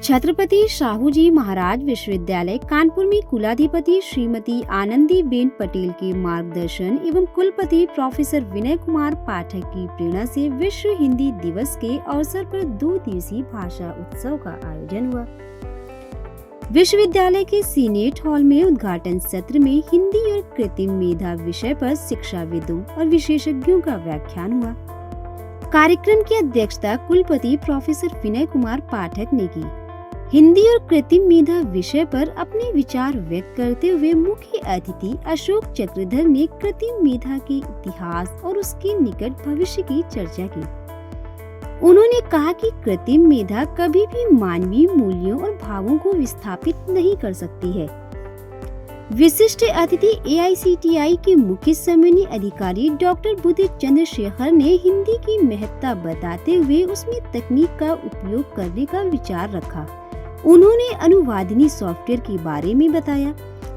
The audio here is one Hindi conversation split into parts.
छत्रपति शाहूजी महाराज विश्वविद्यालय कानपुर में कुलाधिपति श्रीमती आनंदीबेन पटेल के मार्गदर्शन एवं कुलपति प्रोफेसर विनय कुमार पाठक की प्रेरणा से विश्व हिंदी दिवस के अवसर पर 2 दिवसीय भाषा उत्सव का आयोजन हुआ। विश्वविद्यालय के सीनेट हॉल में उद्घाटन सत्र में हिंदी और कृत्रिम मेधा विषय पर शिक्षाविदों और विशेषज्ञों का व्याख्यान हुआ। कार्यक्रम की अध्यक्षता कुलपति प्रोफेसर विनय कुमार पाठक ने की। हिंदी और कृत्रिम मेधा विषय पर अपने विचार व्यक्त करते हुए मुख्य अतिथि अशोक चक्रधर ने कृत्रिम मेधा के इतिहास और उसके निकट भविष्य की चर्चा की। उन्होंने कहा कि कृत्रिम मेधा कभी भी मानवीय मूल्यों और भावों को विस्थापित नहीं कर सकती है। विशिष्ट अतिथि AICTI के मुख्य समन्वय अधिकारी डॉक्टर बुद्धि चंद्रशेखर ने हिंदी की महत्ता बताते हुए उसमें तकनीक का उपयोग करने का विचार रखा। उन्होंने अनुवादनी सॉफ्टवेयर के बारे में बताया।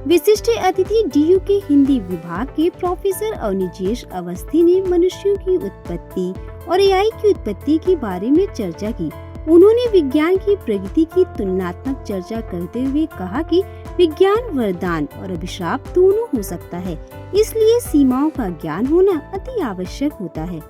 विशिष्ट अतिथि DU के हिंदी विभाग के प्रोफेसर अवनिजेश अवस्थी ने मनुष्यों की उत्पत्ति और AI की उत्पत्ति के बारे में चर्चा की। उन्होंने विज्ञान की प्रगति की तुलनात्मक चर्चा करते हुए कहा कि विज्ञान वरदान और अभिशाप दोनों हो सकता है, इसलिए सीमाओं का ज्ञान होना अति आवश्यक होता है।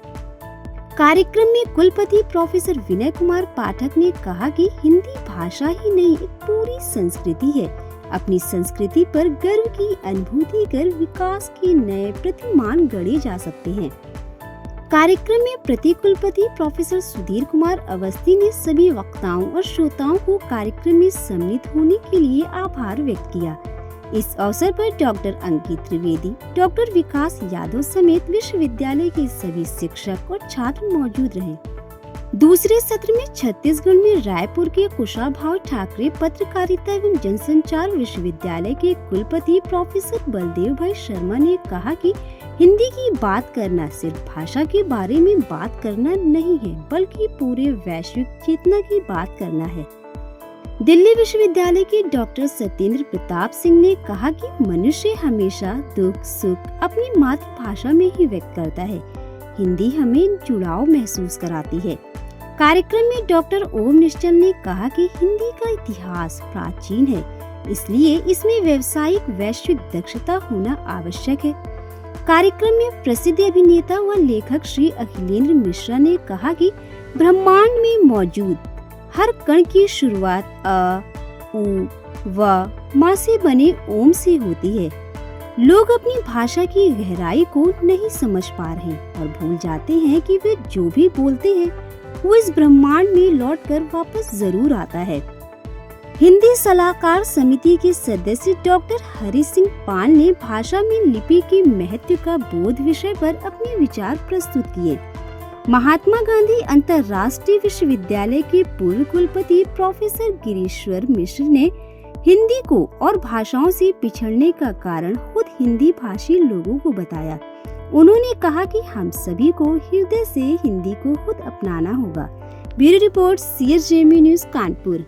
कार्यक्रम में कुलपति प्रोफेसर विनय कुमार पाठक ने कहा कि हिंदी भाषा ही नहीं, एक पूरी संस्कृति है। अपनी संस्कृति पर गर्व की अनुभूति कर विकास के नए प्रतिमान गढ़े जा सकते हैं। कार्यक्रम में प्रति कुलपति प्रोफेसर सुधीर कुमार अवस्थी ने सभी वक्ताओं और श्रोताओं को कार्यक्रम में सम्मिलित होने के लिए आभार व्यक्त किया। इस अवसर पर डॉक्टर अंकित त्रिवेदी, डॉक्टर विकास यादव समेत विश्वविद्यालय के सभी शिक्षक और छात्र मौजूद रहे। दूसरे सत्र में छत्तीसगढ़ में रायपुर के कुशाभाऊ ठाकरे पत्रकारिता एवं जनसंचार विश्वविद्यालय के कुलपति प्रोफेसर बलदेव भाई शर्मा ने कहा कि हिंदी की बात करना सिर्फ भाषा के बारे में बात करना नहीं है, बल्कि पूरे वैश्विक चेतना की बात करना है। दिल्ली विश्वविद्यालय के डॉक्टर सत्येंद्र प्रताप सिंह ने कहा कि मनुष्य हमेशा दुख सुख अपनी मातृभाषा में ही व्यक्त करता है। हिंदी हमें जुड़ाव महसूस कराती है। कार्यक्रम में डॉक्टर ओम निश्चल ने कहा कि हिंदी का इतिहास प्राचीन है, इसलिए इसमें व्यावसायिक वैश्विक दक्षता होना आवश्यक है। कार्यक्रम में प्रसिद्ध अभिनेता व लेखक श्री अखिलेंद्र मिश्रा ने कहा कि ब्रह्मांड में मौजूद हर कण की शुरुआत अ, उ, व, माँ से बने ओम से होती है। लोग अपनी भाषा की गहराई को नहीं समझ पा रहे और भूल जाते हैं कि वे जो भी बोलते हैं वो इस ब्रह्मांड में लौटकर वापस जरूर आता है। हिंदी सलाहकार समिति के सदस्य डॉक्टर हरि सिंह पाल ने भाषा में लिपि के महत्व का बोध विषय पर अपने विचार प्रस्तुत किए। महात्मा गांधी अंतर्राष्ट्रीय विश्वविद्यालय के पूर्व कुलपति प्रोफेसर गिरीश्वर मिश्र ने हिंदी को और भाषाओं से पिछड़ने का कारण खुद हिंदी भाषी लोगों को बताया। उन्होंने कहा कि हम सभी को हृदय से हिंदी को खुद अपनाना होगा। Bureau report CSJMU news Kanpur.